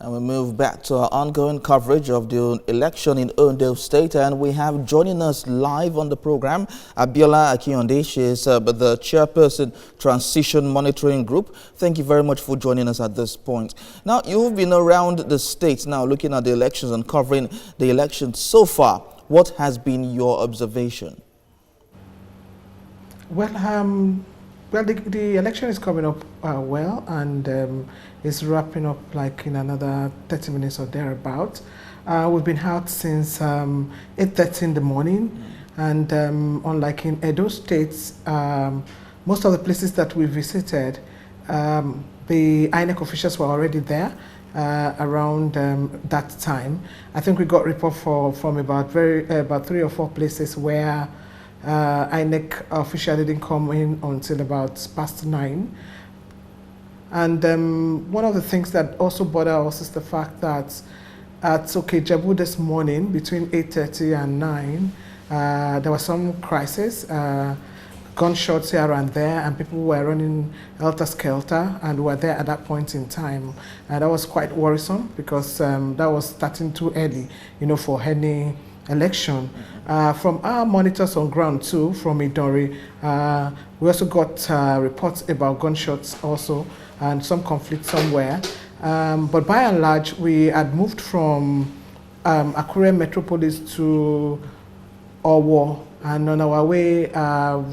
And we move back to our ongoing coverage of the election in Ondo State, and we have joining us live on the program Abiola Akiyonde. She is the chairperson, Transition Monitoring Group. Thank you very much for joining us at this point. Now, you've been around the state now looking at the elections and covering the elections so far. What has been your observation? Well, the election is coming up well, and it's wrapping up like in another 30 minutes or thereabout. We've been out since 8:30 in the morning, and unlike in Edo State, most of the places that we visited, the INEC officials were already there around that time. I think we got report from about 3 or 4 places where INEC official didn't come in until about past 9. And one of the things that also bother us is the fact that at Okejebu this morning, between 8:30 and 9, there was some crisis, gunshots here and there, and people were running helter-skelter and were there at that point in time. And that was quite worrisome because that was starting too early, for any election. From our monitors on ground too, from Idori, we also got reports about gunshots also and some conflict somewhere. But by and large, we had moved from Akure Metropolis to Owo, and on our way,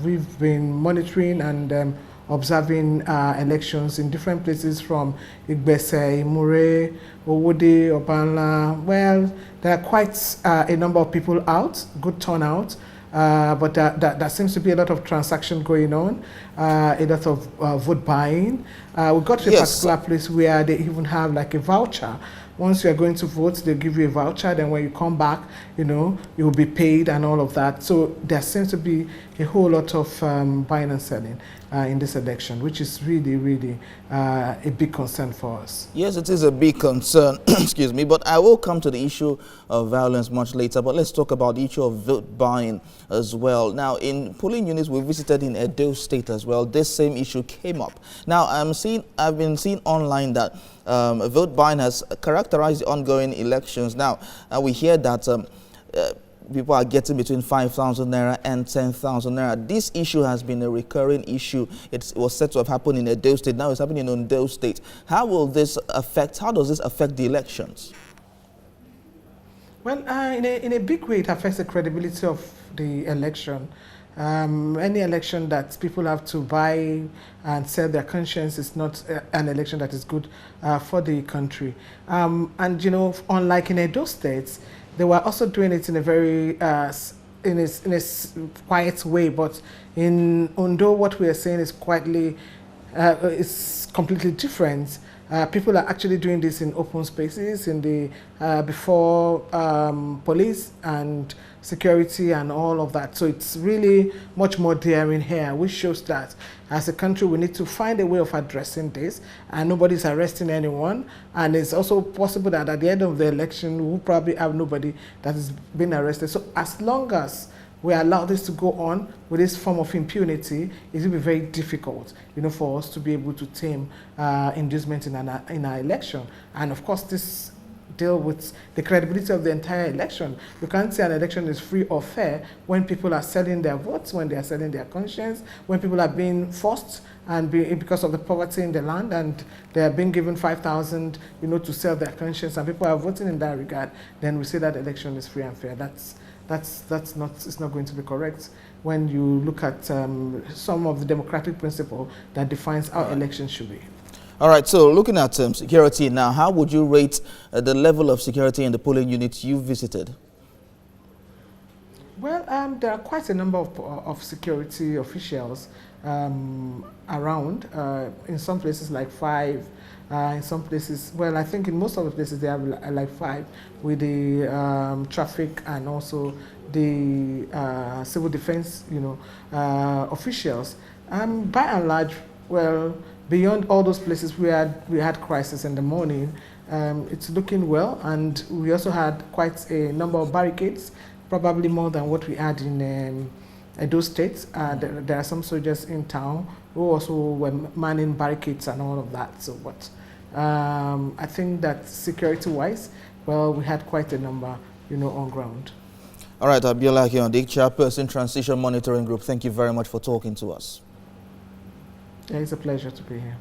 we've been monitoring and observing elections in different places from Igbese, Imure, Owode, Obanla. Well, there are quite a number of people out, good turnout, but there seems to be a lot of transaction going on, a lot of vote buying. We got to a particular place where they even have like a voucher. Once you are going to vote, they'll give you a voucher. Then when you come back, you'll be paid and all of that. So there seems to be a whole lot of buying and selling in this election, which is really, really a big concern for us. Yes, it is a big concern, excuse me, but I will come to the issue of violence much later. But let's talk about the issue of vote buying as well. Now, in polling units we visited in Edo State as well, this same issue came up. Now, I've been seeing online that vote buying has characterized the ongoing elections. Now, we hear that people are getting between 5,000 naira and 10,000 naira. This issue has been a recurring issue. It was said to have happened in Edo State. Now it's happening in Ondo State. How does this affect the elections? Well, in a big way, it affects the credibility of the election. Any election that people have to buy and sell their conscience is not an election that is good for the country. And unlike in Edo State, they were also doing it in a very in a quiet way. But in Ondo, what we are saying is is completely different. People are actually doing this in open spaces, in the before police and security and all of that. So it's really much more daring here, which shows that as a country we need to find a way of addressing this, and nobody's arresting anyone. And it's also possible that at the end of the election we'll probably have nobody that is being arrested. So as long as we allow this to go on with this form of impunity, it will be very difficult, for us to be able to tame inducement in our election. And of course, this deal with the credibility of the entire election. You can't say an election is free or fair when people are selling their votes, when they are selling their conscience, when people are being forced and because of the poverty in the land, and they are being given 5,000, to sell their conscience, and people are voting in that regard. Then we say that election is free and fair. It's not going to be correct when you look at some of the democratic principle that defines how elections should be. All right, so looking at security now, how would you rate the level of security in the polling units you visited? Well, there are quite a number of security officials around. In some places like 5, in some places, well, I think in most of the places they have like 5 with the traffic and also the civil defense, officials. By and large, well, beyond all those places we had crisis in the morning, it's looking well, and we also had quite a number of barricades, probably more than what we had in Edo State. There are some soldiers in town who also were manning barricades and all of that. So, but I think that security-wise, well, we had quite a number, on ground. All right, Abiola Akinodik, Chairperson, Transition Monitoring Group, thank you very much for talking to us. Yeah, it's a pleasure to be here.